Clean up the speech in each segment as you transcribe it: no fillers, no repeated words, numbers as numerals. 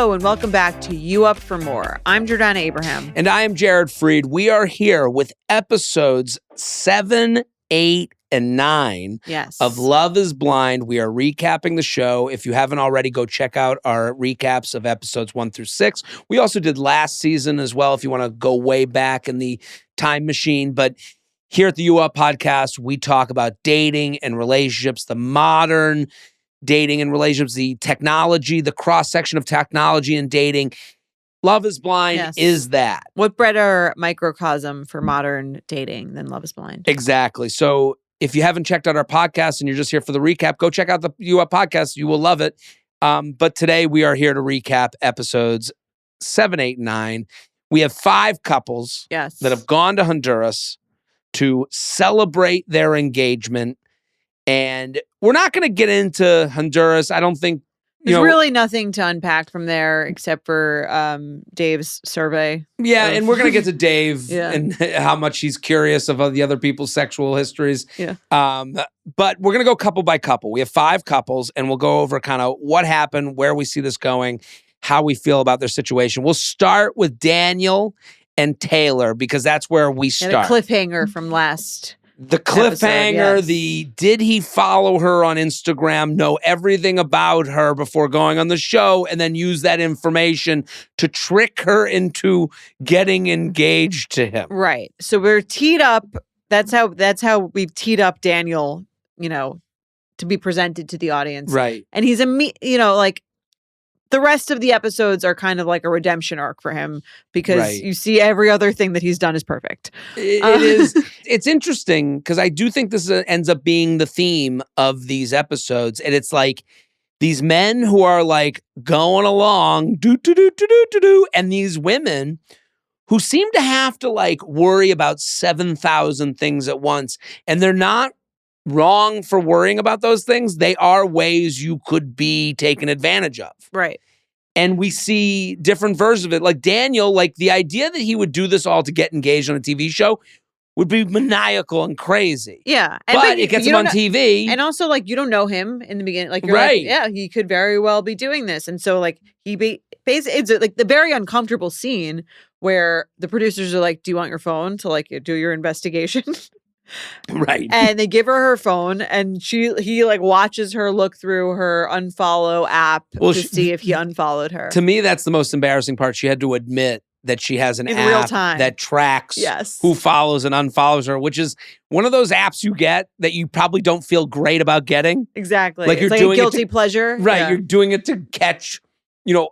Hello and welcome back to You Up for More. I'm Jordana Abraham. And I am Jared Freed. We are here with episodes 7, 8, and 9 of Love is Blind. We are recapping the show. If you haven't already, go check out our recaps of episodes 1 through 6. We also did last season as well if you want to go way back in the time machine. But here at the You Up podcast, we talk about dating and relationships, the modern dating and relationships, the technology, the cross-section of technology and dating. Love is Blind is that. What better microcosm for modern dating than Love is Blind? Exactly. So if you haven't checked out our podcast and you're just here for the recap, go check out the You Up podcast. You will love it. But today we are here to recap episodes 7, 8, and 9. We have 5 couples that have gone to Honduras to celebrate their engagement. And we're not going to get into Honduras. I don't think there's really nothing to unpack from there except for Dave's survey. Yeah, and we're going to get to Dave and how much he's curious of the other people's sexual histories. Yeah. But we're going to go couple by couple. We have 5 couples, and we'll go over kind of what happened, where we see this going, how we feel about their situation. We'll start with Daniel and Taylor because that's where we start. The cliffhanger from last The cliffhanger, did he follow her on Instagram, know everything about her before going on the show, and then use that information to trick her into getting engaged to him? Right. So we're teed up. That's how we've teed up Daniel, to be presented to the audience. Right. And he's the rest of the episodes are kind of like a redemption arc for him because you see every other thing that he's done is perfect. It is. It's interesting because I do think this ends up being the theme of these episodes. And it's like these men who are like going along, and these women who seem to have to like worry about 7,000 things at once. And they're not wrong for worrying about those things. They are ways you could be taken advantage of. Right. And we see different versions of it. Like Daniel, like the idea that he would do this all to get engaged on a TV show would be maniacal and crazy. Yeah. But it gets him on TV. And also, like, you don't know him in the beginning. Like, you're right. like, yeah, he could very well be doing this. And so, like, it's like the very uncomfortable scene where the producers are like, do you want your phone to, like, do your investigation? Right. And they give her phone and he like watches her look through her unfollow app to see if he unfollowed her. To me, that's the most embarrassing part. She had to admit that she has an in app real time that tracks who follows and unfollows her, which is one of those apps you get that you probably don't feel great about getting. Exactly. Like it's like a guilty pleasure. Right. Yeah. You're doing it to catch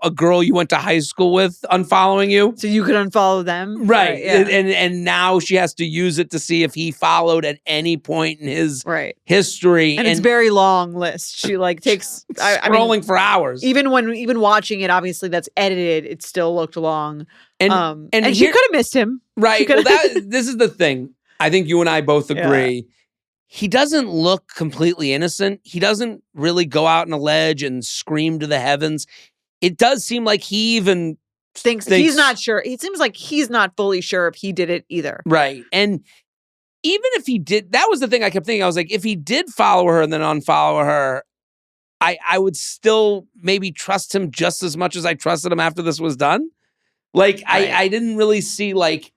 a girl you went to high school with unfollowing you. So you could unfollow them. Right. Yeah. And now she has to use it to see if he followed at any point in his history. And it's a very long list. She like takes scrolling for hours. Even watching it, obviously that's edited, it still looked long. And she could have missed him. Right. Well, this is the thing. I think you and I both agree. Yeah. He doesn't look completely innocent. He doesn't really go out on a ledge and scream to the heavens. It does seem like he even thinks he's not sure. It seems like he's not fully sure if he did it either. Right. And even if he did, that was the thing I kept thinking. I was like, if he did follow her and then unfollow her, I would still maybe trust him just as much as I trusted him after this was done. Like, I didn't really see like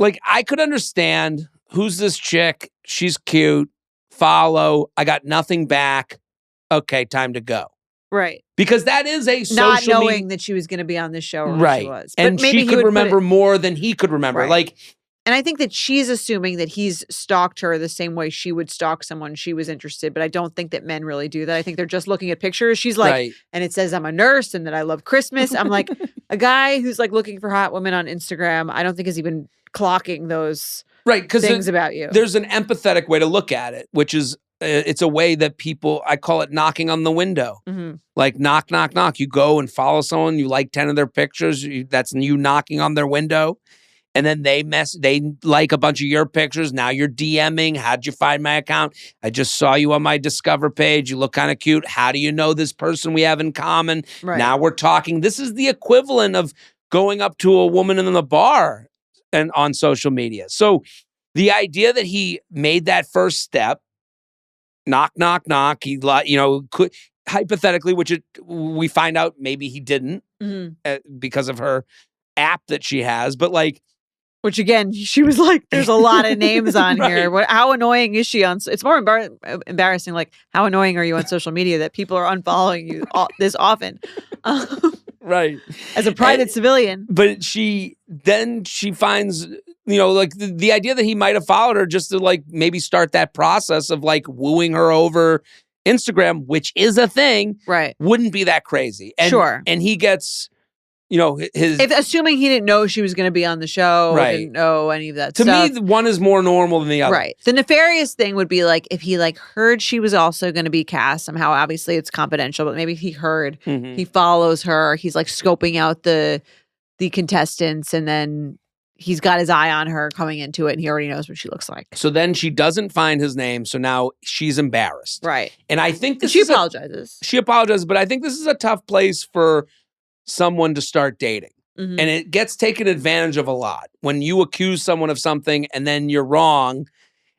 I could understand who's this chick? She's cute. Follow. I got nothing back. Okay, time to go. Right. Because that is a social not knowing that she was going to be on this show. Right. She was. And maybe she could remember more than he could remember. Right. Like, and I think that she's assuming that he's stalked her the same way she would stalk someone she was interested. But I don't think that men really do that. I think they're just looking at pictures. She's like, and it says I'm a nurse and that I love Christmas. I'm like, a guy who's like looking for hot women on Instagram, I don't think is even clocking those things about you. There's an empathetic way to look at it, which is it's a way that people, I call it knocking on the window. Mm-hmm. Like knock, knock, knock. You go and follow someone, you like 10 of their pictures, that's you knocking on their window. And then they like a bunch of your pictures. Now you're DMing. How'd you find my account? I just saw you on my Discover page. You look kind of cute. How do you know this person we have in common? Right. Now we're talking. This is the equivalent of going up to a woman in the bar and on social media. So the idea that he made that first step, knock, knock, knock. He, hypothetically, we find out maybe he didn't because of her app that she has, but like, which again, she was like, "There's a lot of names on here. How annoying is she on? It's more embarrassing. Like, how annoying are you on social media that people are unfollowing you this often?" Right. As a private civilian. But she finds, like the idea that he might have followed her just to like maybe start that process of like wooing her over Instagram, which is a thing, right? Wouldn't be that crazy. And, sure. And he gets, assuming he didn't know she was going to be on the show, right? Didn't know any of that to stuff. me, one is more normal than the other. Right. The nefarious thing would be like if he like heard she was also going to be cast somehow. Obviously, it's confidential, but maybe he heard, he follows her. He's like scoping out the contestants, and then he's got his eye on her coming into it, and he already knows what she looks like. So then she doesn't find his name, so now she's embarrassed. Right. And I think she apologizes. She apologizes, but I think this is a tough place for someone to start dating. And it gets taken advantage of a lot when you accuse someone of something and then you're wrong,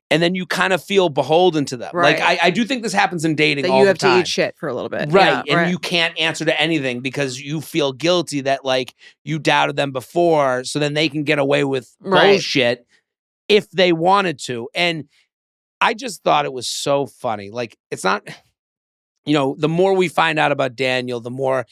and then you kind of feel beholden to them. Right. Like I do think this happens in dating that all the time. You have to eat shit for a little bit. Right. Yeah, and you can't answer to anything because you feel guilty that like you doubted them before, so then they can get away with bullshit if they wanted to. And I just thought it was so funny. Like, it's not, the more we find out about Daniel, the more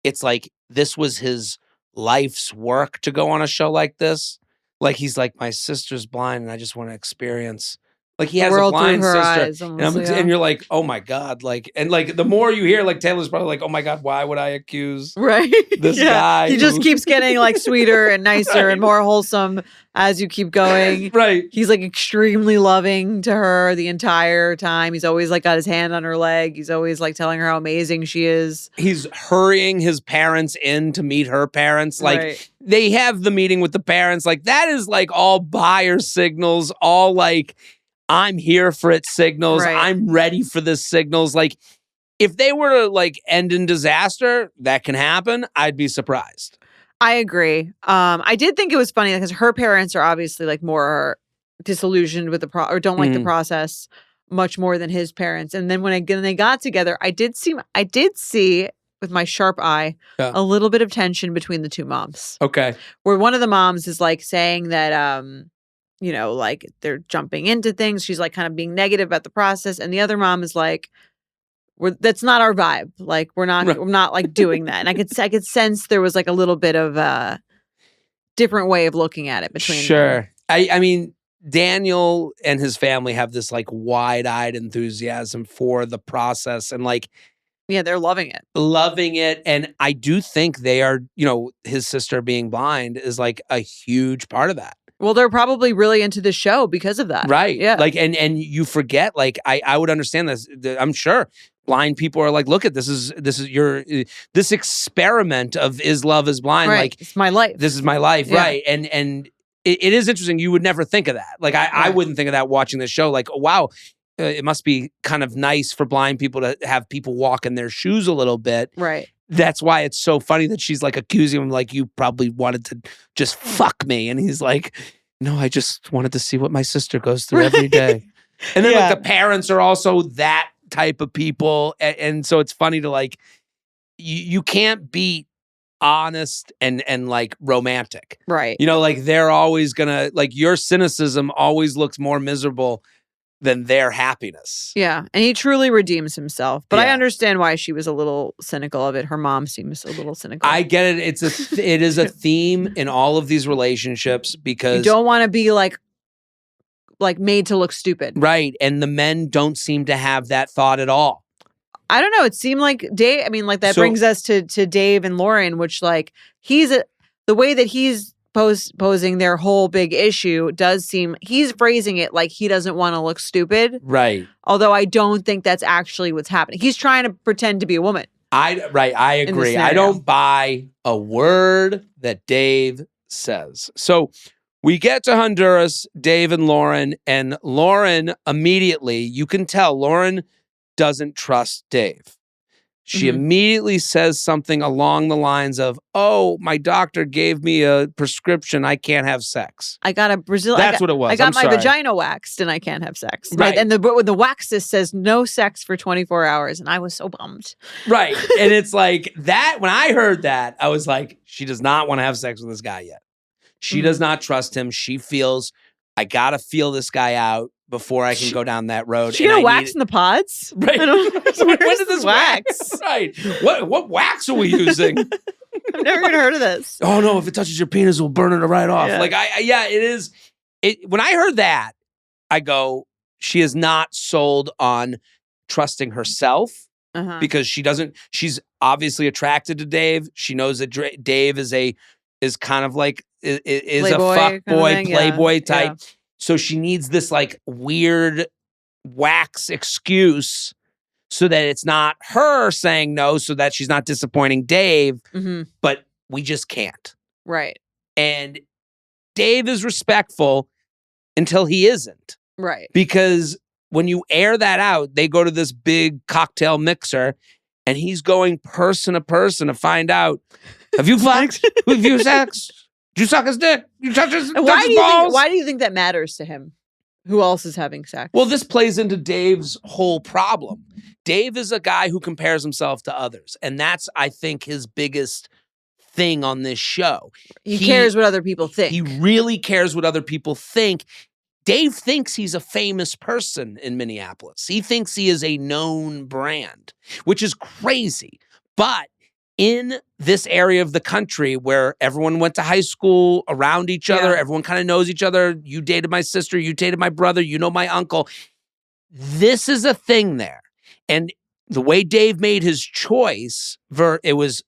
it's like this was his life's work to go on a show like this. Like, he's like, my sister's blind and I just want to experience. Like, he has a blind sister. And you're like, oh my God. Like, and like, the more you hear, like, Taylor's probably like, oh my God, why would I accuse this guy? He just keeps getting like sweeter and nicer and more wholesome as you keep going. Right. He's like extremely loving to her the entire time. He's always like got his hand on her leg. He's always like telling her how amazing she is. He's hurrying his parents in to meet her parents. Like, they have the meeting with the parents. Like, that is like all buyer signals, all like, I'm here for it signals. I'm ready for this signals. Like, if they were to like end in disaster, that can happen. I'd be surprised. I agree. I did think it was funny because her parents are obviously like more disillusioned with or don't like the process much more than his parents. And then when they got together, I did see with my sharp eye a little bit of tension between the two moms. Okay. Where one of the moms is like saying that like they're jumping into things. She's like kind of being negative about the process. And the other mom is like, that's not our vibe. Like, we're not like doing that. And I could sense there was like a little bit of a different way of looking at it between them. I mean, Daniel and his family have this like wide-eyed enthusiasm for the process and like, yeah, they're loving it. And I do think they are, his sister being blind is like a huge part of that. Well, they're probably really into the show because of that. Right. Yeah. Like, and you forget, like, I would understand this. I'm sure blind people are like, look at this is this experiment of Is Love Is Blind. Right. Like, it's my life. This is my life. Yeah. Right. And it is interesting. You would never think of that. Like, I wouldn't think of that watching this show. Like, oh, wow, it must be kind of nice for blind people to have people walk in their shoes a little bit. Right. That's why it's so funny that she's like accusing him, like, you probably wanted to just fuck me. And he's like, no, I just wanted to see what my sister goes through every day. And then like the parents are also that type of people. And so it's funny to like, you can't beat honest and like romantic. Right. Like they're always gonna, like, your cynicism always looks more miserable than their happiness. Yeah. And he truly redeems himself. But I understand why she was a little cynical of it. Her mom seems a little cynical. I get it. It is a theme in all of these relationships because you don't want to be like made to look stupid. Right. And the men don't seem to have that thought at all. I don't know. It seemed like Dave, I mean, like that brings us to Dave and Lauren, which like the way that he's posing their whole big issue does seem, he's phrasing it like he doesn't want to look stupid. Right. Although I don't think that's actually what's happening. He's trying to pretend to be a woman. I agree. I don't buy a word that Dave says. So we get to Honduras, Dave and Lauren immediately, you can tell Lauren doesn't trust Dave. She immediately says something along the lines of, "Oh, my doctor gave me a prescription. I can't have sex." I got a Brazil. That's what it was. I got my vagina waxed and I can't have sex. Right. And the waxist says no sex for 24 hours. And I was so bummed. Right. And it's like that. When I heard that, I was like, she does not want to have sex with this guy yet. She does not trust him. She feels, I got to feel this guy out before I can go down that road. She gonna wax in the pods? Right. When did this wax? Right. What wax are we using? I've never even heard of this. Oh no! If it touches your penis, we'll burn it right off. Yeah. Like it is. When I heard that, I go, she is not sold on trusting herself because she doesn't. She's obviously attracted to Dave. She knows that Dave is kind of like is Playboy, a fuckboy, playboy type. Yeah. So she needs this like weird wax excuse so that it's not her saying no, so that she's not disappointing Dave, but we just can't. Right. And Dave is respectful until he isn't. Right. Because when you air that out, they go to this big cocktail mixer and he's going person to person to find out, have you fucked? Have you sex? Did you suck his dick? You touch his balls? Why do you think that matters to him? Who else is having sex? Well, this plays into Dave's whole problem. Dave is a guy who compares himself to others. And that's, I think, his biggest thing on this show. He cares what other people think. He really cares what other people think. Dave thinks he's a famous person in Minneapolis. He thinks he is a known brand, which is crazy. But in this area of the country where everyone went to high school around each other, everyone kind of knows each other. You dated my sister, you dated my brother, you know my uncle. This is a thing there. And the way Dave made his choice, it was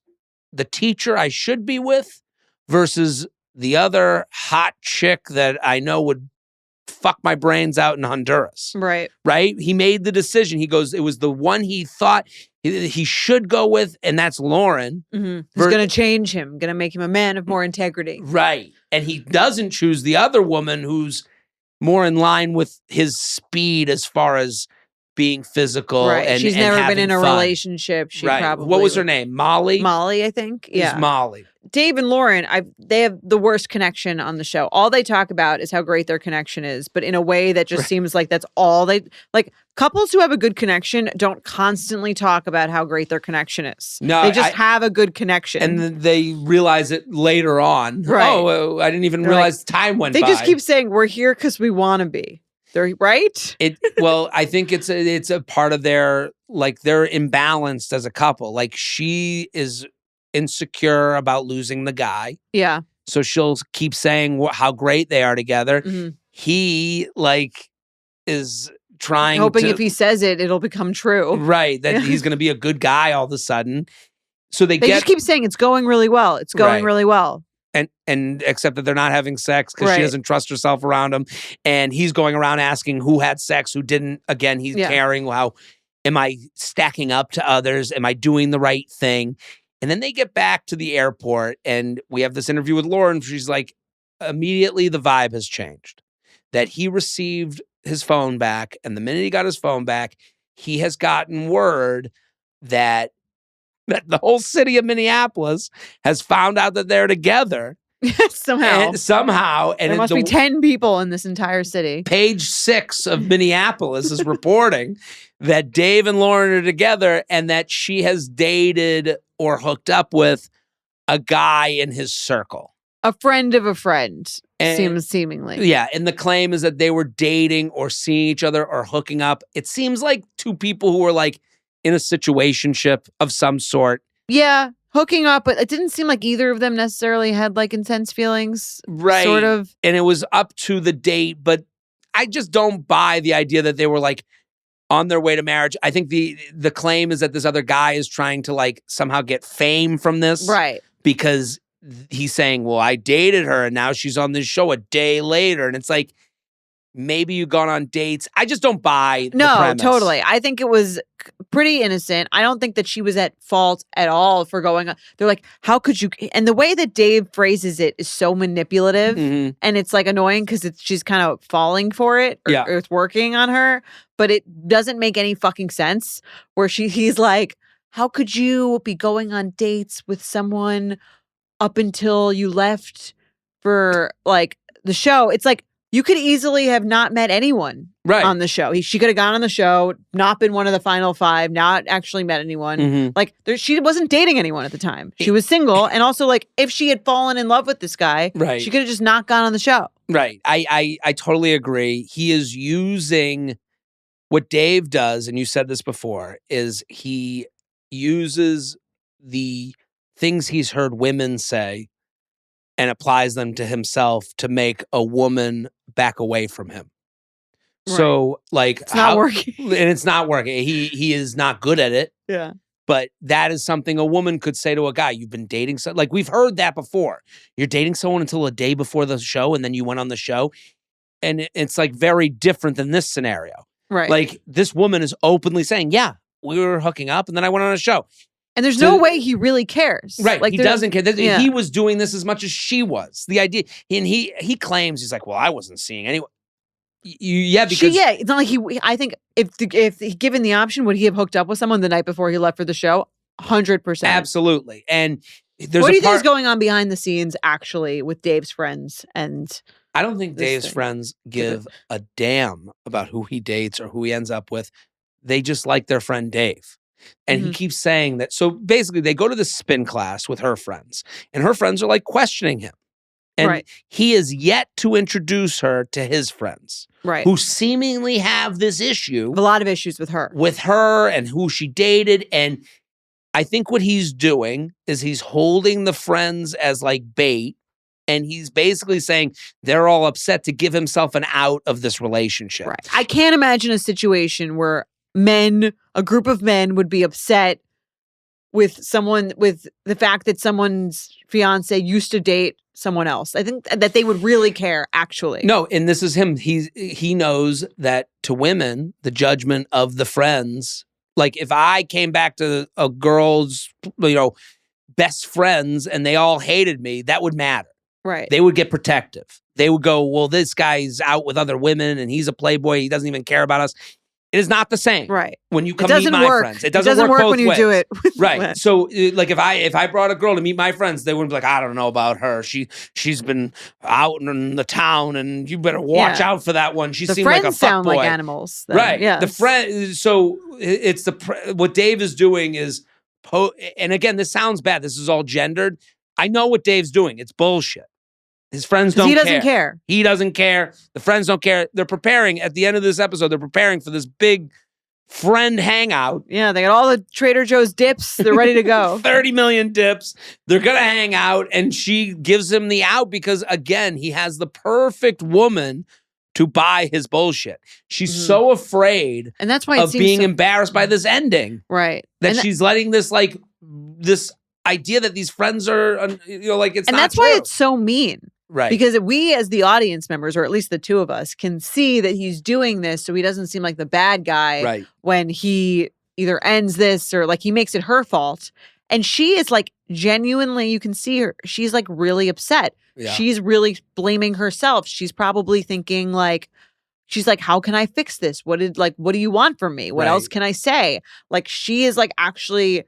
the teacher I should be with versus the other hot chick that I know would fuck my brains out in Honduras. Right. Right? He made the decision. He goes, it was the one he thought he should go with, and that's Lauren. He's going to change him, going to make him a man of more integrity. Right. And he doesn't choose the other woman who's more in line with his speed as far as being physical. Right. And she's and never been having in a fun. relationship. She probably What was her name? Molly? Molly, I think. Yeah. It's Molly. Dave and Lauren, they have the worst connection on the show. All they talk about is how great their connection is, but in a way that just seems like that's all they like. Couples who have a good connection don't constantly talk about how great their connection is. No, they just have a good connection, and then they realize it later on. Right? Oh, I didn't even realize time went by. They just keep saying we're here because we want to be. They're right. Well, I think it's a part of their they're imbalanced as a couple. Like she is insecure about losing the guy. Yeah. So she'll keep saying how great they are together. He is trying hoping if he says it, it'll become true. Right. That he's going to be a good guy all of a sudden. So they just keep saying it's going really well. It's going really well. And except that they're not having sex because she doesn't trust herself around him. And he's going around asking who had sex, who didn't. Again, he's caring how, am I stacking up to others? Am I doing the right thing? And then they get back to the airport and we have this interview with Lauren. She's like, immediately the vibe has changed. That he received his phone back. And the minute he got his phone back, he has gotten word that the whole city of Minneapolis has found out that they're together. Somehow. And there must be 10 people in this entire city. Page 6 of Minneapolis is reporting that Dave and Lauren are together and that she has dated or hooked up with a guy in his circle. A friend of a friend, seemingly. Yeah, and the claim is that they were dating or seeing each other or hooking up. It seems like two people who were in a situationship of some sort. Yeah, hooking up, but it didn't seem like either of them necessarily had intense feelings. Right. Sort of. And it was up to the date, but I just don't buy the idea that they were on their way to marriage. I think the claim is that this other guy is trying to somehow get fame from this. Right. Because he's saying, well, I dated her and now she's on this show a day later. And it's maybe you've gone on dates. I just don't buy the premise. Totally. I think it was pretty innocent. I don't think that she was at fault at all for going on. They're like, how could you? And the way that Dave phrases it is so manipulative. And it's annoying because she's kind of falling for it. Or it's working on her. But it doesn't make any fucking sense where he's like, how could you be going on dates with someone up until you left for like the show? It's like, you could easily have not met anyone on the show. She could have gone on the show, not been one of the final 5, not actually met anyone. Like she wasn't dating anyone at the time. She was single. And also like if she had fallen in love with this guy, she could have just not gone on the show. Right. I totally agree. He is using what Dave does, and you said this before, is he uses the things he's heard women say and applies them to himself to make a woman back away from him. Right. So, like, it's not working, and it's not working. He is not good at it. Yeah, but that is something a woman could say to a guy. You've been dating, like we've heard that before. You're dating someone until a day before the show, and then you went on the show, and it's like very different than this scenario. Right? Like this woman is openly saying, "Yeah, we were hooking up, and then I went on a show." And there's no way he really cares. Right. Like he doesn't care. Yeah. He was doing this as much as she was. The idea, and he claims, he's like, well, I wasn't seeing anyone. Because it's not like I think if given the option, would he have hooked up with someone the night before he left for the show? 100%. Absolutely. And there's what do you think is going on behind the scenes actually with Dave's friends? And I don't think Dave's friends give a damn about who he dates or who he ends up with. They just like their friend Dave. And he keeps saying that. So basically, they go to the spin class with her friends, and her friends are like questioning him. And he is yet to introduce her to his friends, who seemingly have this issue. A lot of issues with her and who she dated. And I think what he's doing is he's holding the friends as like bait. And he's basically saying they're all upset to give himself an out of this relationship. Right. I can't imagine a situation where a group of men would be upset with the fact that someone's fiance used to date someone else. I think that they would really care, actually. No, and this is him. He knows that to women, the judgment of the friends, like if I came back to a girl's, best friends and they all hated me, that would matter. Right. They would get protective. They would go, well, this guy's out with other women and he's a playboy. He doesn't even care about us. It is not the same. Right. When you come meet my friends. It doesn't work both when you ways. do it. Right. So like if I brought a girl to meet my friends, they wouldn't be like, I don't know about her. She's been out in the town and you better watch out for that one. She seemed like a fuckboy. The friends sound like animals. Then. Right. Yes. The friend. So it's what Dave is doing is, and again, this sounds bad. This is all gendered. I know what Dave's doing. It's bullshit. His friends don't care. He doesn't care. He doesn't care. The friends don't care. They're preparing, at the end of this episode, they're preparing for this big friend hangout. Yeah, they got all the Trader Joe's dips. They're ready to go. 30 million dips. They're going to hang out, and she gives him the out because, again, he has the perfect woman to buy his bullshit. She's so afraid and that's why of being embarrassed by this ending. Right. That she's letting this, this idea that these friends are, it's and not true. And that's why it's so mean. Right. Because we as the audience members, or at least the two of us, can see that he's doing this so he doesn't seem like the bad guy when he either ends this or like he makes it her fault. And she is like genuinely, you can see her, she's like really upset. Yeah. She's really blaming herself. She's probably thinking like, she's like, how can I fix this? What do you want from me? What else can I say? Like she is like actually,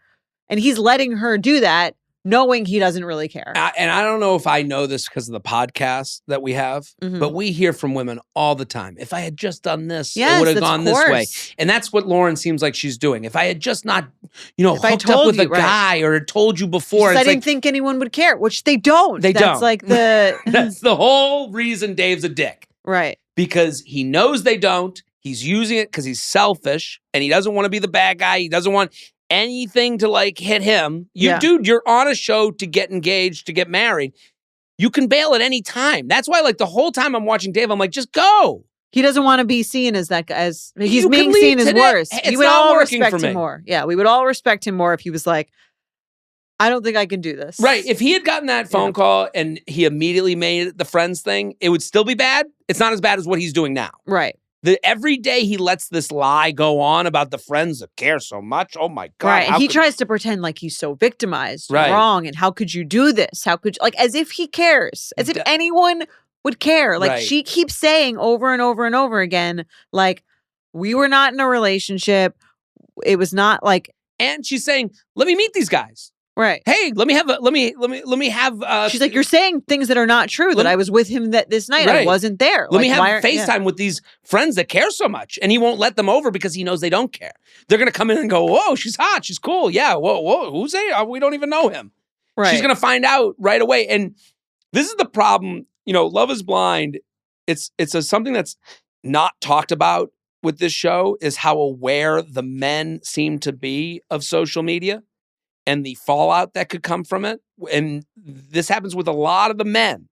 and he's letting her do that, knowing he doesn't really care. And I don't know if I know this because of the podcast that we have, but we hear from women all the time. If I had just done this, it would have gone this way. And that's what Lauren seems like she's doing. If I had just not, hooked up with a guy or told you before. I didn't think anyone would care, which they don't. That's like that's the whole reason Dave's a dick. Right. Because he knows they don't. He's using it because he's selfish and he doesn't want to be the bad guy. He doesn't want anything to like hit him. Dude, you're on a show to get engaged, to get married. You can bail at any time. That's why like the whole time I'm watching Dave, I'm like, just go. He doesn't want to be seen as that guy, as he's being seen as worse. We would all respect him more. Yeah, we would all respect him more if he was like, I don't think I can do this. Right. If he had gotten that phone call and he immediately made the friends thing, it would still be bad. It's not as bad as what he's doing now. Right. Every day he lets this lie go on about the friends that care so much. Oh my God. Right. He tries to pretend like he's so victimized, wrong. And how could you do this? How could you, like, as if he cares, as if anyone would care. Like she keeps saying over and over and over again, like, we were not in a relationship. It was not like, And she's saying, let me meet these guys. Right. Hey, let me have. She's like, you're saying things that are not true. That I was with him this night. Right. I wasn't there. Let me have FaceTime with these friends that care so much, and he won't let them over because he knows they don't care. They're gonna come in and go, "Whoa, she's hot. She's cool. Yeah. Whoa, who's there? We don't even know him." Right. She's gonna find out right away. And this is the problem. Love is Blind. It's something that's not talked about with this show is how aware the men seem to be of social media and the fallout that could come from it. And this happens with a lot of the men.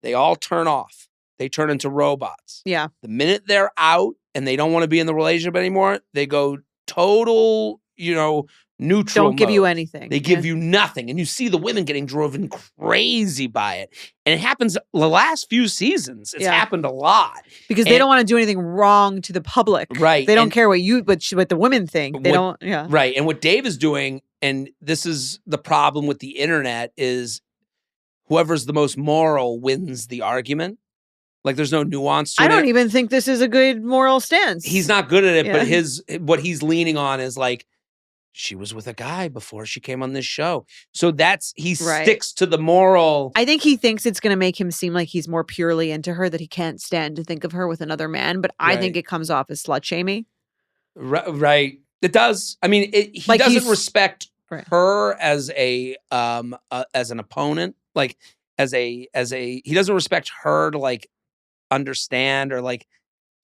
They all turn off. They turn into robots. Yeah. The minute they're out and they don't want to be in the relationship anymore, they go total, neutral Don't give mode. You anything. They give you nothing. And you see the women getting driven crazy by it. And it happens the last few seasons. It's happened a lot. Because they don't want to do anything wrong to the public. Right. They don't care what the women think. They don't, Right. And what Dave is doing, and this is the problem with the internet, is whoever's the most moral wins the argument. Like there's no nuance to it. I don't even think this is a good moral stance. He's not good at it, but what he's leaning on is like, she was with a guy before she came on this show. So he sticks to the moral. I think he thinks it's going to make him seem like he's more purely into her, that he can't stand to think of her with another man. But I think it comes off as slut-shaming. Right. It does. I mean, he doesn't respect her as as an opponent. Like he doesn't respect her to like understand or like,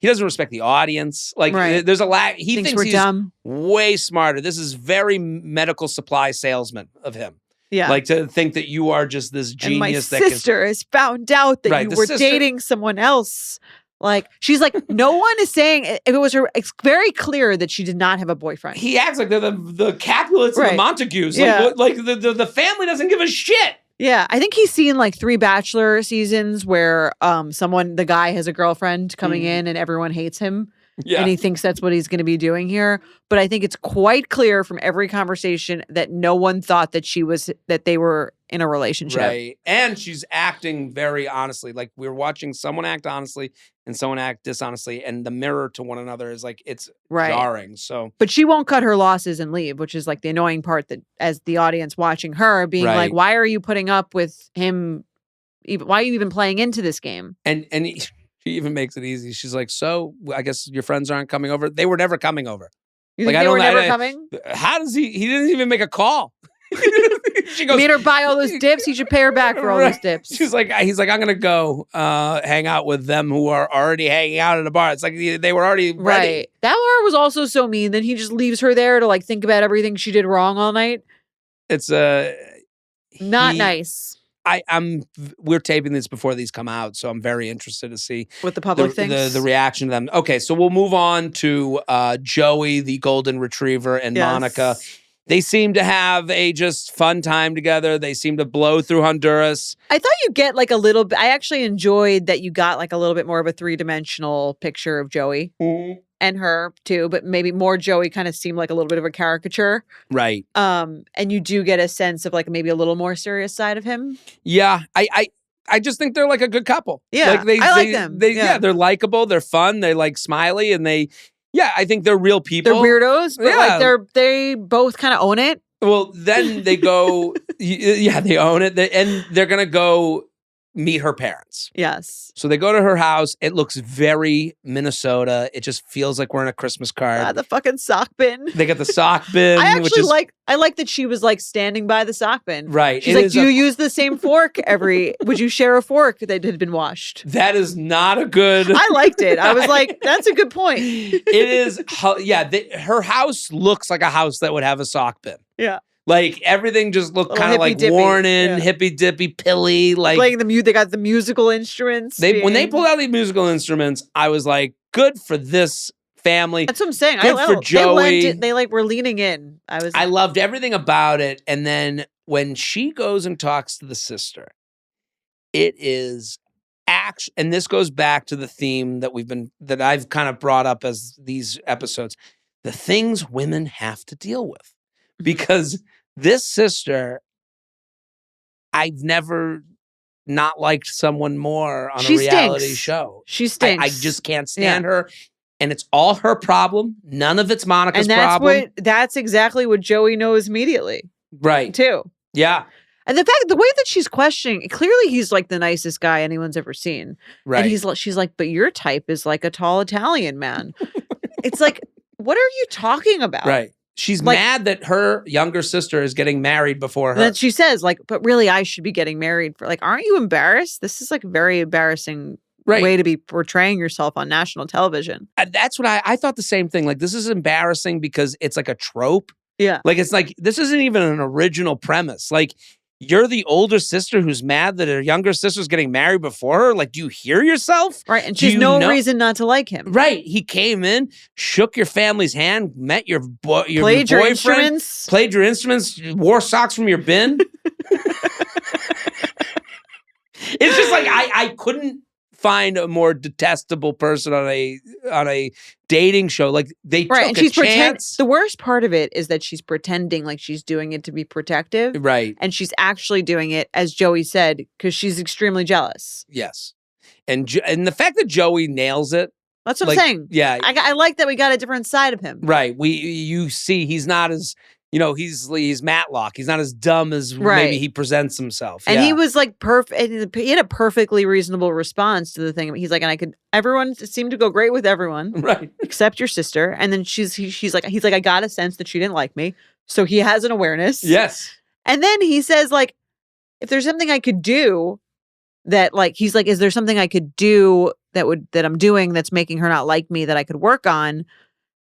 he doesn't respect the audience. Like there's a lack. He thinks he's dumb. Way smarter. This is very medical supply salesman of him. Yeah. Like to think that you are just this genius. And my sister has found out that you were dating someone else. Like, she's like, no one is saying, if it was her, it's very clear that she did not have a boyfriend. He acts like they're the Capulets and the Montagues. Like, the family doesn't give a shit. Yeah, I think he's seen like 3 Bachelor seasons where the guy has a girlfriend coming in and everyone hates him. Yeah. And he thinks that's what he's going to be doing here. But I think it's quite clear from every conversation that no one thought that they were in a relationship. Right. And she's acting very honestly. Like we're watching someone act honestly and someone act dishonestly. And the mirror to one another is like, it's jarring. So, but she won't cut her losses and leave, which is like the annoying part that as the audience watching her being like, why are you putting up with him? Why are you even playing into this game? And she even makes it easy. She's like, so I guess your friends aren't coming over. They were never coming over. You think they were never coming? How does he didn't even make a call. She goes, made her buy all those dips. He should pay her back for all those dips. He's like, I'm going to go hang out with them who are already hanging out at a bar. It's like they were already ready. Right. That bar was also so mean. Then he just leaves her there to like think about everything she did wrong all night. It's not nice. We're taping this before these come out, so I'm very interested to see what the public thinks. The reaction to them. Okay, so we'll move on to Joey, the golden retriever, and Monica. They seem to have a just fun time together. They seem to blow through Honduras. I thought you get like a little bit. I actually enjoyed that you got like a little bit more of a 3-dimensional picture of Joey and her too, but maybe more Joey kind of seemed like a little bit of a caricature. Right. And you do get a sense of like maybe a little more serious side of him. Yeah. I just think they're like a good couple. Yeah. I like them. They're likable. They're fun. They're like smiley and I think they're real people. They're weirdos, but like they both kind of own it. Well, then they go, they own it. And they're going to go meet her parents. Yes. So they go to her house. It looks very Minnesota. It just feels like we're in a Christmas card. The fucking sock bin. They got the sock bin. I actually I like that she was like standing by the sock bin. Right. She's like, do you use the same fork would you share a fork that had been washed? That is not a good. I liked it. I was like, that's a good point. It is. Her house looks like a house that would have a sock bin. Yeah. Like everything just looked kind of like worn in, hippy dippy, pilly. Like playing they got the musical instruments. When they pulled out these musical instruments, I was like, good for this family. That's what I'm saying. Good for Joey. They like were leaning in. I loved everything about it. And then when she goes and talks to the sister, it is and this goes back to the theme that I've kind of brought up as these episodes, the things women have to deal with. Because this sister, I've never not liked someone more on a reality show. She stinks. I just can't stand her. and it's all her problem. None of it's Monica's problem. That's exactly what Joey knows immediately. Right. Too. Yeah. And the way that she's questioning, clearly he's like the nicest guy anyone's ever seen. Right. And she's like, but your type is like a tall Italian man. It's like, what are you talking about? Right. She's mad that her younger sister is getting married before her. Then she says, like, but really I should be getting married for, like, aren't you embarrassed? This is like a very embarrassing way to be portraying yourself on national television. That's what I thought the same thing. Like, this is embarrassing because it's like a trope. Yeah. Like, it's like, this isn't even an original premise. Like, you're the older sister who's mad that her younger sister's getting married before her. Like, do you hear yourself? Right. And she's no reason not to like him. Right. He came in, shook your family's hand, met your boyfriend. Played your instruments, wore socks from your bin. It's just like, I couldn't find a more detestable person on a dating show. Like, they took and a chance. The worst part of it is that she's pretending like she's doing it to be protective. Right. And she's actually doing it, as Joey said, because she's extremely jealous. Yes. And the fact that Joey nails it. That's what I'm saying. Yeah. I like that we got a different side of him. Right. You see he's not as, he's Matlock. He's not as dumb as maybe he presents himself. And he was like perfect. He had a perfectly reasonable response to the thing. He's like, everyone seemed to go great with everyone. Right. Except your sister. And then he's like, I got a sense that she didn't like me. So he has an awareness. Yes. And then he says, like, if there's something I could do that, like, he's like, is there something I could do that I'm doing that's making her not like me that I could work on?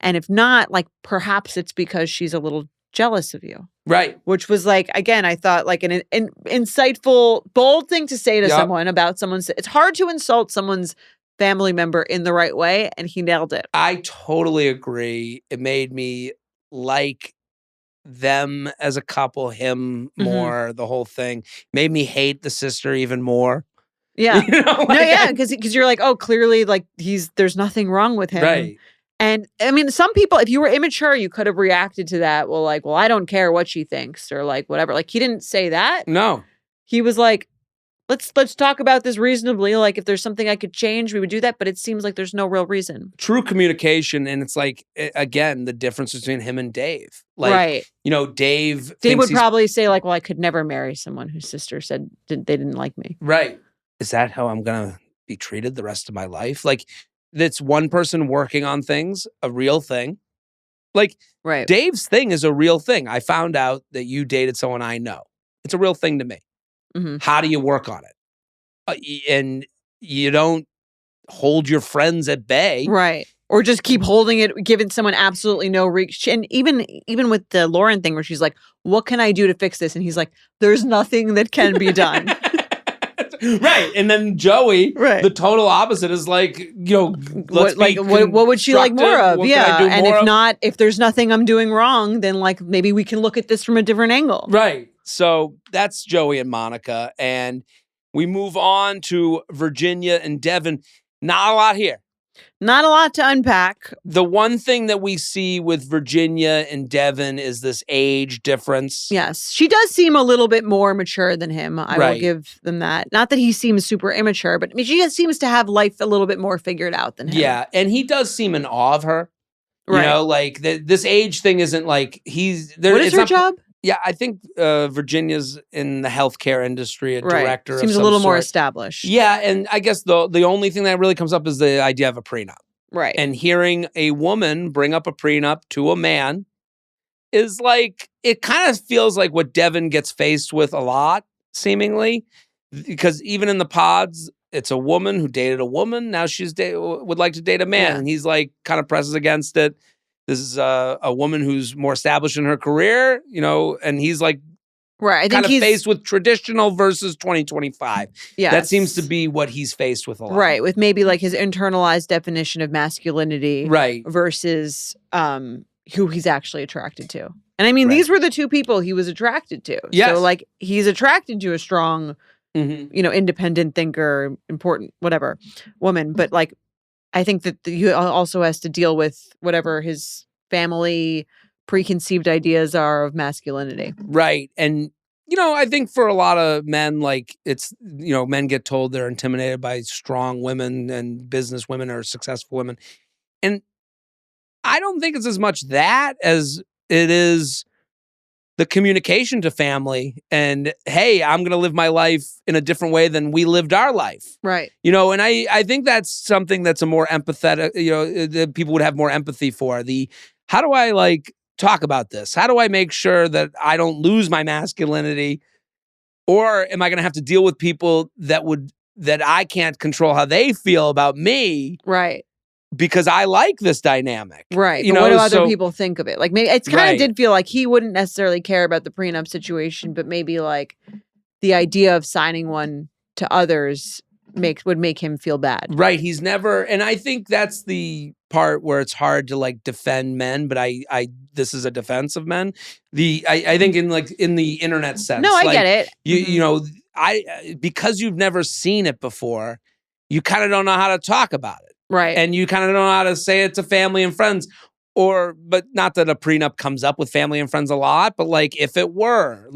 And if not, like, perhaps it's because she's a little jealous of you. Right. Which was like, again, I thought like an insightful, bold thing to say to someone about someone's. It's hard to insult someone's family member in the right way, and he nailed it. I totally agree. It made me like them as a couple, him more, the whole thing. Made me hate the sister even more. Yeah. Because you're like, oh, clearly, like, there's nothing wrong with him. Right. And I mean, some people, if you were immature, you could have reacted to that. Well, like, I don't care what she thinks or like whatever. Like, he didn't say that. No. He was like, let's talk about this reasonably. Like, if there's something I could change, we would do that. But it seems like there's no real reason. True communication. And it's like, again, the difference between him and Dave. Like, Dave would probably say like, well, I could never marry someone whose sister said they didn't like me. Right. Is that how I'm going to be treated the rest of my life? Like, that's one person working on things, a real thing. Like, Dave's thing is a real thing. I found out that you dated someone I know. It's a real thing to me. Mm-hmm. How do you work on it? And you don't hold your friends at bay. Right. Or just keep holding it, giving someone absolutely no reach. And even with the Lauren thing where she's like, what can I do to fix this? And he's like, there's nothing that can be done. Right. And then Joey, the total opposite, is like, let's what would she like more of? Yeah. And if there's nothing I'm doing wrong, then like maybe we can look at this from a different angle. Right. So that's Joey and Monica. And we move on to Virginia and Devon. Not a lot here. Not a lot to unpack. The one thing that we see with Virginia and Devon is this age difference. Yes. She does seem a little bit more mature than him. I will give them that. Not that he seems super immature, but I mean, she just seems to have life a little bit more figured out than him. Yeah. And he does seem in awe of her. Right. Like this age thing isn't like he's there. What is her job? Yeah, I think Virginia's in the healthcare industry, a director. Seems a little more established. Yeah, and I guess the only thing that really comes up is the idea of a prenup. Right. And hearing a woman bring up a prenup to a man is like, it kind of feels like what Devon gets faced with a lot, seemingly. Because even in the pods, it's a woman who dated a woman. Now she's would like to date a man. Yeah. And he's like, kind of presses against it. This is a woman who's more established in her career, and he's like, I think he's faced with traditional versus 2025. Yeah, that seems to be what he's faced with a lot. Right, with maybe like his internalized definition of masculinity, right, versus who he's actually attracted to. And I mean, these were the two people he was attracted to. Yes. So like, he's attracted to a strong, independent thinker, important, whatever, woman, but like, I think that he also has to deal with whatever his family preconceived ideas are of masculinity. Right. And, I think for a lot of men, like it's, men get told they're intimidated by strong women and business women or successful women. And I don't think it's as much that as it is the communication to family and, hey, I'm going to live my life in a different way than we lived our life. Right. And I think that's something that's a more empathetic, that people would have more empathy for. How do I talk about this? How do I make sure that I don't lose my masculinity? Or am I going to have to deal with people that I can't control how they feel about me? Right. Because I like this dynamic. Right. But what do other people think of it? Like, maybe it's kind of did feel like he wouldn't necessarily care about the prenup situation, but maybe like the idea of signing one to others would make him feel bad. Right. He's never, and I think that's the part where it's hard to defend men, but this is a defense of men. I think in the internet sense. No, I get it. You know, because you've never seen it before, you kind of don't know how to talk about it. Right. And you kind of don't know how to say it to family and friends. But not that a prenup comes up with family and friends a lot, but if it were,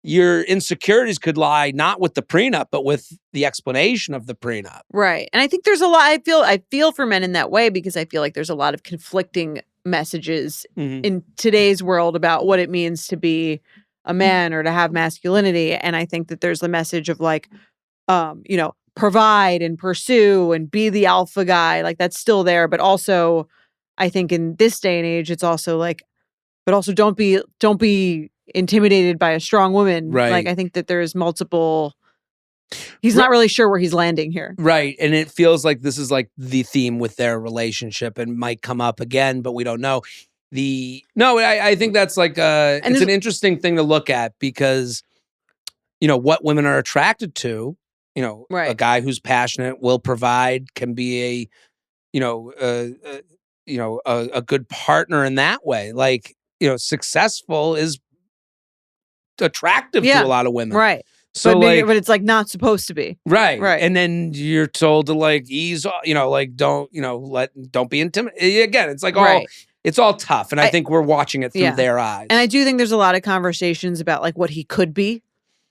your insecurities could lie not with the prenup, but with the explanation of the prenup. Right. And I think there's a lot, I feel for men in that way, because I feel like there's a lot of conflicting messages in today's world about what it means to be a man or to have masculinity. And I think that there's the message of provide and pursue and be the alpha guy. That's still there. But also, I think in this day and age, it's also but also don't be intimidated by a strong woman. Right. I think that there's multiple. He's not really sure where he's landing here. Right. And it feels like this is the theme with their relationship and might come up again, but we don't know. I think that's it's an interesting thing to look at because, what women are attracted to. A guy who's passionate, will provide, can be a good partner in that way. Successful is attractive to a lot of women. Right. So but it's not supposed to be. Right. Right. And then you're told to ease, don't be intimidated. Again, it's it's all tough. And I think we're watching it through their eyes. And I do think there's a lot of conversations about what he could be.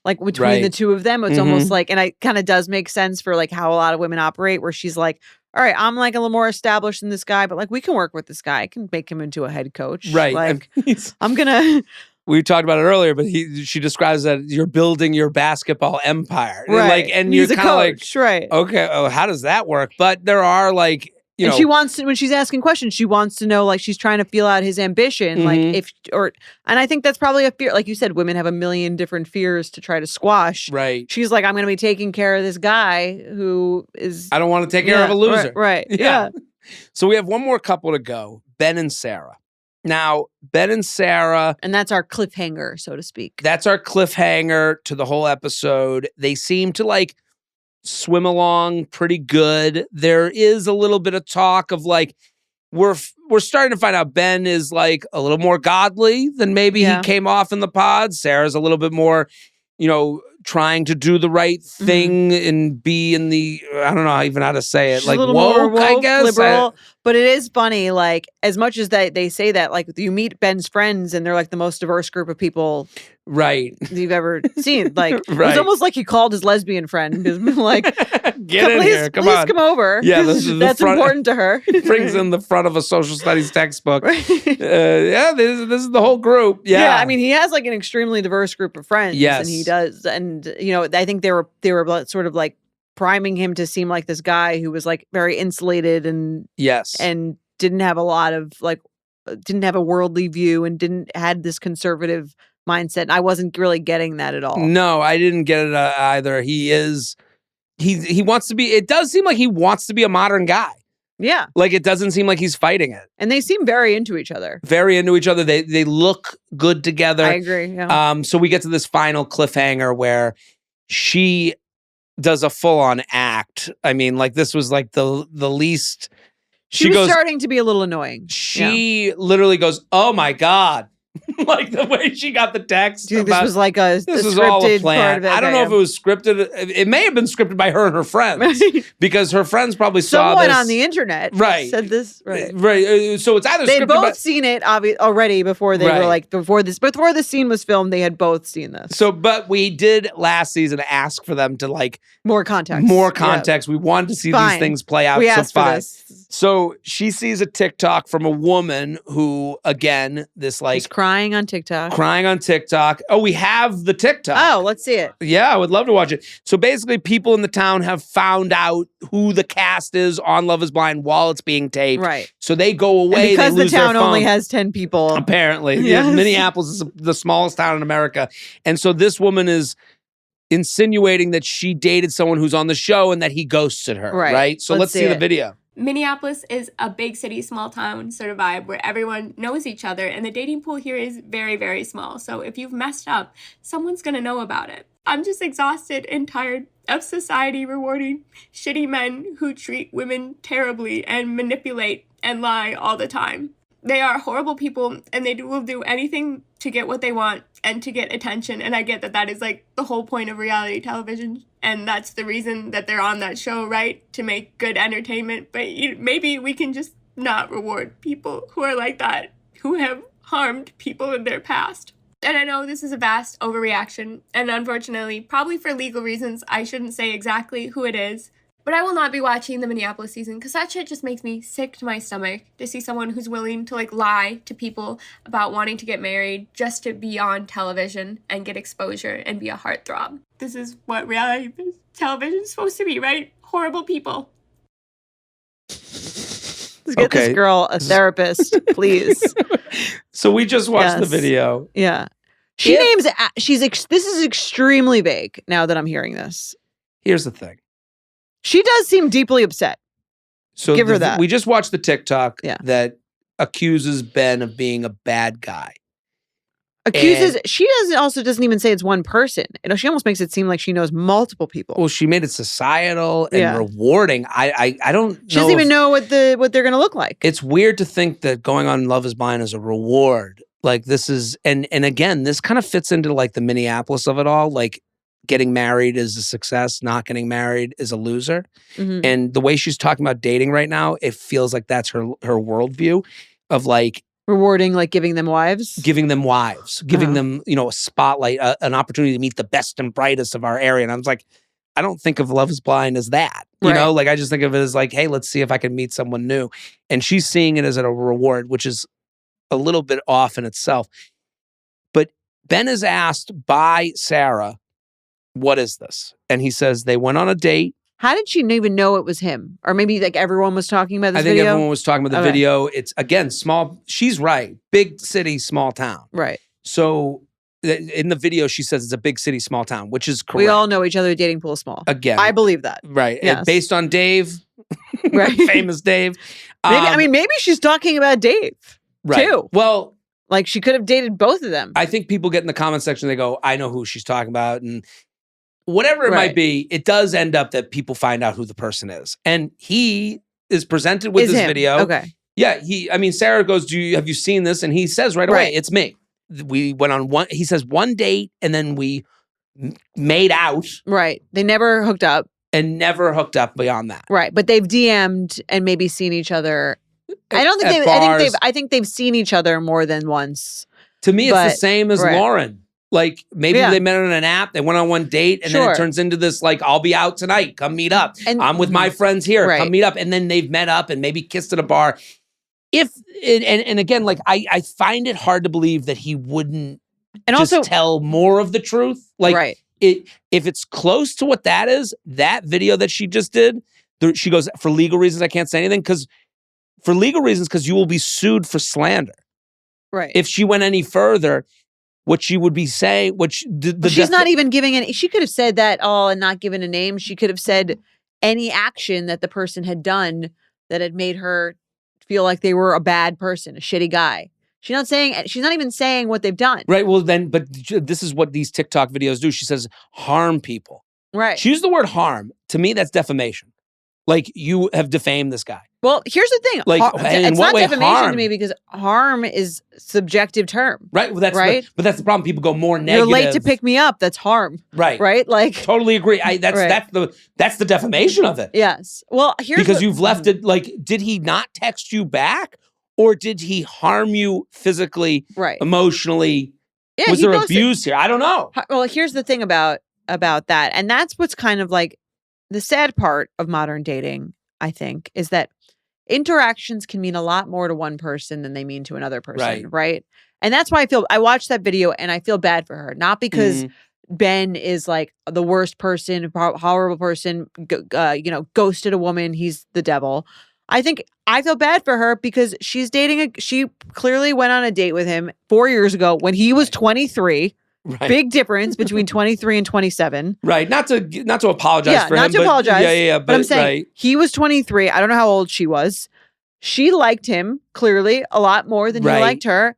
Between the two of them, it's almost and it kind of does make sense for how a lot of women operate, where she's all right, I'm a little more established than this guy, but we can work with this guy. I can make him into a head coach. Right. I'm going to. We talked about it earlier, but she describes that you're building your basketball empire. Right. And he's you're kind of right. Okay, how does that work? But there are and she wants to, when she's asking questions, she wants to know, she's trying to feel out his ambition. And I think that's probably a fear. Like you said, women have a million different fears to try to squash. Right. She's I'm going to be taking care of this guy who is. I don't want to take care of a loser. Right. Yeah. So we have one more couple to go, Ben and Sarah. Now, Ben and Sarah. And that's our cliffhanger, so to speak. That's our cliffhanger to the whole episode. They seem to swim along pretty good. There is a little bit of talk of we're starting to find out Ben is a little more godly than maybe he came off in the pod. Sarah's a little bit more, trying to do the right thing and be in the, I don't know even how to say it, a little more woke, I guess. Liberal. But it is funny, as much as they say that, you meet Ben's friends and they're the most diverse group of people you've ever seen. It was almost like he called his lesbian friend. Get in here, come on. Come over. Yeah, that's important to her. Brings in the front of a social studies textbook. This is the whole group. Yeah, I mean, he has an extremely diverse group of friends. Yes. And he does. And, I think they were sort of priming him to seem like this guy who was very insulated and and didn't have a lot of didn't have a worldly view and had this conservative mindset. I wasn't really getting that at all. No, I didn't get it either. He wants to be, it does seem like he wants to be a modern guy. Yeah. It doesn't seem like he's fighting it. And they seem very into each other. Very into each other. They look good together. I agree. Yeah. So we get to this final cliffhanger where she does a full-on act. I mean, this was the least. She was starting to be a little annoying. She literally goes, "Oh my God, Like the way she got the text. Do you think this was like a this was scripted all a plan? part of it? I don't know if it was scripted. It may have been scripted by her and her friends because her friends probably saw this. Someone on the internet said this. Right. So it's either they'd both seen it already before they were like before the scene was filmed. They had both seen this. So, but we did last season ask for them to like more context. Yeah. We wanted to see these things play out. We asked for this. So she sees a TikTok from a woman who, again, this like crying on TikTok. Oh, we have the TikTok. Oh, let's see it. Yeah, I would love to watch it. So basically, people in the town have found out who the cast is on Love is Blind while it's being taped. Right. So they go away. And because they lose the town their phone. only has 10 people. Apparently. Yes. Yeah, Minneapolis is the smallest town in America. And so this woman is insinuating that she dated someone who's on the show and that he ghosted her. Right? So let's see the video. Minneapolis is a big city, small town sort of vibe where everyone knows each other, and the dating pool here is very, very small. So if you've messed up, someone's going to know about it. I'm just exhausted and tired of society rewarding shitty men who treat women terribly and manipulate and lie all the time. They are horrible people, and they will do anything to get what they want and to get attention. And I get that is like the whole point of reality television. And that's the reason that they're on that show, right? To make good entertainment. But maybe we can just not reward people who are like that, who have harmed people in their past. And I know this is a vast overreaction. And unfortunately, probably for legal reasons, I shouldn't say exactly who it is. But I will not be watching the Minneapolis season because that shit just makes me sick to my stomach to see someone who's willing to like lie to people about wanting to get married just to be on television and get exposure and be a heartthrob. This is what reality television is supposed to be, right? Horrible people. Let's get this girl a therapist, please. So we just watched the video. Yeah. This is extremely vague now that I'm hearing this. Here's the thing. She does seem deeply upset. So give her that. We just watched the TikTok that accuses Ben of being a bad guy. She doesn't even say it's one person. She almost makes it seem like she knows multiple people. Well, she made it societal and rewarding. I don't know. She doesn't even know what they're going to look like. It's weird to think that going on Love is Blind is a reward. Like this is, and again, this kind of fits into like the Minneapolis of it all. Like getting married is a success. Not getting married is a loser. Mm-hmm. And the way she's talking about dating right now, it feels like that's her worldview of like, rewarding, like giving them wives, giving them, a spotlight, an opportunity to meet the best and brightest of our area. And I was like, I don't think of Love is Blind as that, you know, like I just think of it as like, hey, let's see if I can meet someone new. And she's seeing it as a reward, which is a little bit off in itself. But Ben is asked by Sarah, what is this? And he says they went on a date. How did she even know it was him? Or maybe like everyone was talking about this video? I think everyone was talking about the video. It's, again, small. She's right. Big city, small town. Right. So in the video, she says it's a big city, small town, which is correct. We all know each other. Dating pool is small. Again. I believe that. Right. Yes. Based on Dave. Right. Famous Dave. Maybe she's talking about Dave. Right. Too. Well. Like she could have dated both of them. I think people get in the comment section, they go, I know who she's talking about. And whatever it might be, it does end up that people find out who the person is. And he is presented with this video. Okay. Yeah. Sarah goes, have you seen this? And he says right away, it's me. We went on one date and then we made out. Right. They never hooked up. And never hooked up beyond that. Right. But they've DM'd and maybe seen each other. I think they've seen each other more than once. To me, it's the same as Lauren. Like maybe they met on an app, they went on one date, and then it turns into this like, I'll be out tonight, come meet up. And I'm with my friends here, come meet up. And then they've met up and maybe kissed at a bar. And again, like I find it hard to believe that he wouldn't just tell more of the truth. Like if it's close to what that is, that video that she just did, she goes, for legal reasons, I can't say anything because you will be sued for slander. Right. If she went any further, what she would be saying, she's not even giving any. She could have said that all and not given a name. She could have said any action that the person had done that had made her feel like they were a bad person, a shitty guy. She's not even saying what they've done. Right. Well, but this is what these TikTok videos do. She says harm people. Right. She used the word harm. To me, that's defamation. Like, you have defamed this guy. Well, here's the thing. Like, it's not defamation to me because harm is subjective term. Right. Well, but that's the problem. People go more negative. You're late to pick me up. That's harm. Right. Right. Like, totally agree. That's the defamation of it. Yes. Well, because you've left it. Like, did he not text you back, or did he harm you physically, emotionally? Yeah, was there abuse here? I don't know. Well, here's the thing about that, and that's what's kind of like the sad part of modern dating, I think, is that interactions can mean a lot more to one person than they mean to another person, right? And that's why I watched that video and I feel bad for her. Not because Ben is like the worst person, horrible person, ghosted a woman, he's the devil. I think I feel bad for her because she's she clearly went on a date with him 4 years ago when he was 23. Right. Big difference between 23 and 27. Right. Not to apologize for him. Not to apologize. Yeah. But I'm saying he was 23. I don't know how old she was. She liked him clearly a lot more than he liked her.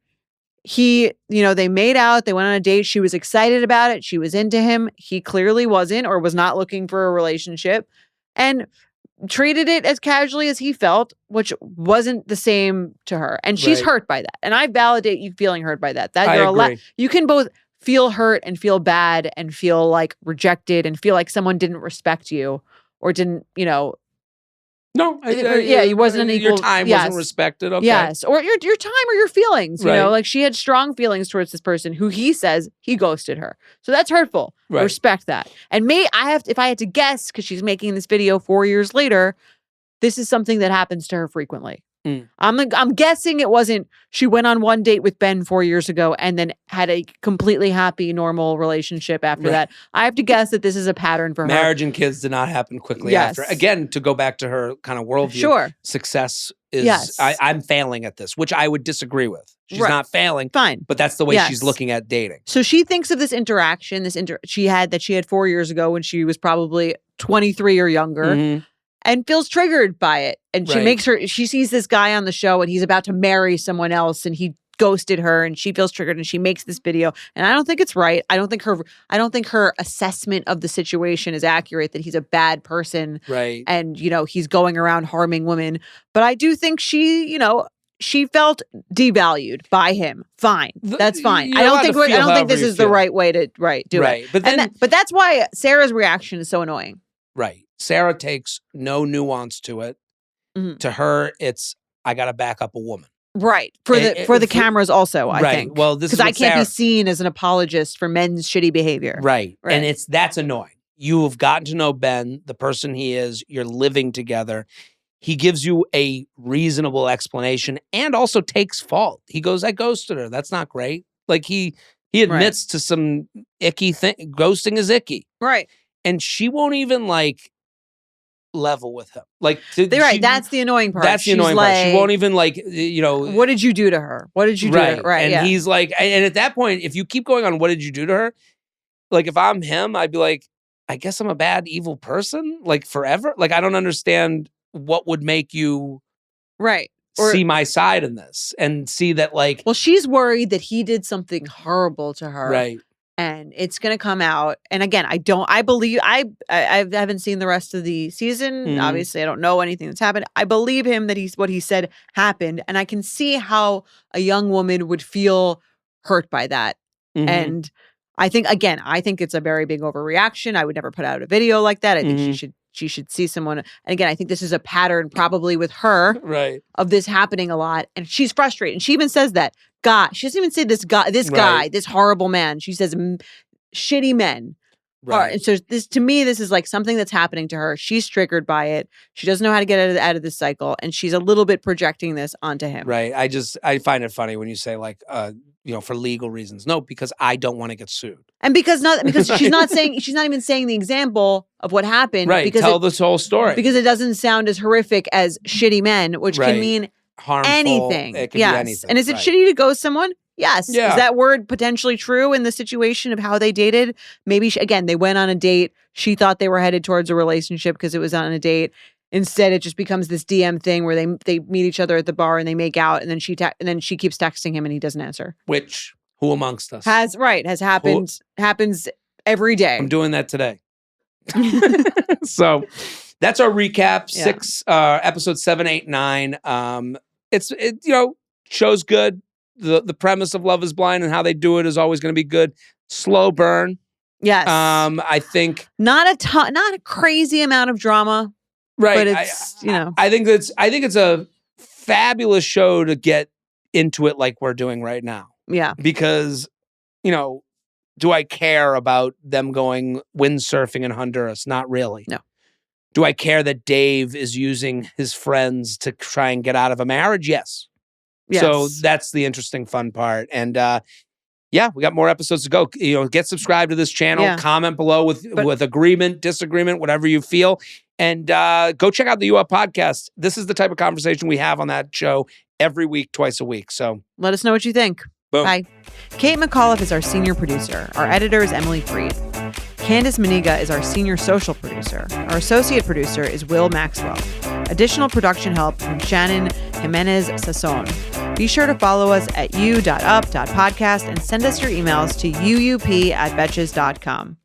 They made out. They went on a date. She was excited about it. She was into him. He clearly wasn't or was not looking for a relationship and treated it as casually as he felt, which wasn't the same to her. And she's hurt by that. And I validate you feeling hurt by that. I agree. You can both feel hurt and feel bad and feel like rejected and feel like someone didn't respect you or didn't, No, you wasn't an equal. Your time wasn't respected. Okay. Yes, or your time or your feelings. You know, like she had strong feelings towards this person who he says he ghosted her. So that's hurtful. I respect that. And if I had to guess, because she's making this video 4 years later, this is something that happens to her frequently. I'm guessing it wasn't she went on one date with Ben 4 years ago and then had a completely happy, normal relationship after that. I have to guess that this is a pattern for her. Marriage and kids did not happen quickly after. Again, to go back to her kind of worldview, success is, I'm failing at this, which I would disagree with. She's not failing. Fine. But that's the way she's looking at dating. So she thinks of this interaction, she had 4 years ago when she was probably 23 or younger. And feels triggered by it. And she sees this guy on the show and he's about to marry someone else and he ghosted her and she feels triggered and she makes this video. And I don't think it's right. I don't think her assessment of the situation is accurate, that he's a bad person. Right. And, he's going around harming women. But I do think she felt devalued by him. Fine. That's fine. I don't think this is the right way to do it. But that's why Sarah's reaction is so annoying. Right. Sarah takes no nuance to it. To her, it's, I got to back up a woman. Right. For the cameras also, I think. Well, this is because I can't be seen as an apologist for men's shitty behavior. Right. And that's annoying. You have gotten to know Ben, the person he is. You're living together. He gives you a reasonable explanation and also takes fault. He goes, I ghosted her. That's not great. Like he admits to some icky thing. Ghosting is icky. Right. And she won't even level with him. That's the annoying part. That's the annoying part. She won't even what did you do to her? What did you do to her? Right. And he's like, and at that point, if you keep going on, what did you do to her? Like, if I'm him, I'd be like, I guess I'm a bad, evil person, like forever. Like, I don't understand what would make you see my side in this and see that well, she's worried that he did something horrible to her. Right. And it's going to come out. And again, I haven't seen the rest of the season. Obviously, I don't know anything that's happened. I believe him that what he said happened. And I can see how a young woman would feel hurt by that. And I think it's a very big overreaction. I would never put out a video like that. I think she should see someone. And again, I think this is a pattern probably with her of this happening a lot. And she's frustrated. And she even says that. God, she doesn't even say this guy, this horrible man. She says shitty men. Right. And so this is like something that's happening to her. She's triggered by it. She doesn't know how to get out of this cycle. And she's a little bit projecting this onto him. Right. I find it funny when you say for legal reasons. No, because I don't want to get sued. And because she's not even saying the example of what happened. Right. Because tell this whole story. Because it doesn't sound as horrific as shitty men, which can mean harmful. Anything. It could be anything. And is it shitty to ghost someone? Yes. Yeah. Is that word potentially true in the situation of how they dated? Maybe, they went on a date. She thought they were headed towards a relationship because it was on a date. Instead, it just becomes this DM thing where they meet each other at the bar and they make out, and then she keeps texting him and he doesn't answer. Which, who amongst us? Has happens every day. I'm doing that today. So That's our recap. Episode 7, 8, 9. Show's good. The premise of Love is Blind and how they do it is always going to be good. Slow burn. Yes. I think not a crazy amount of drama. Right. But it's, I think it's a fabulous show to get into it like we're doing right now. Yeah. Because, do I care about them going windsurfing in Honduras? Not really. No. Do I care that Dave is using his friends to try and get out of a marriage? Yes. So that's the interesting, fun part. And we got more episodes to go. Get subscribed to this channel. Comment below with agreement, disagreement, whatever you feel. And go check out the UP podcast. This is the type of conversation we have on that show every week, twice a week. So let us know what you think. Boom. Bye. Kate McAuliffe is our senior producer. Our editor is Emily Freed. Candace Maniga is our senior social producer. Our associate producer is Will Maxwell. Additional production help from Shannon Jimenez Sasson. Be sure to follow us at u.up.podcast and send us your emails to uup@betches.com.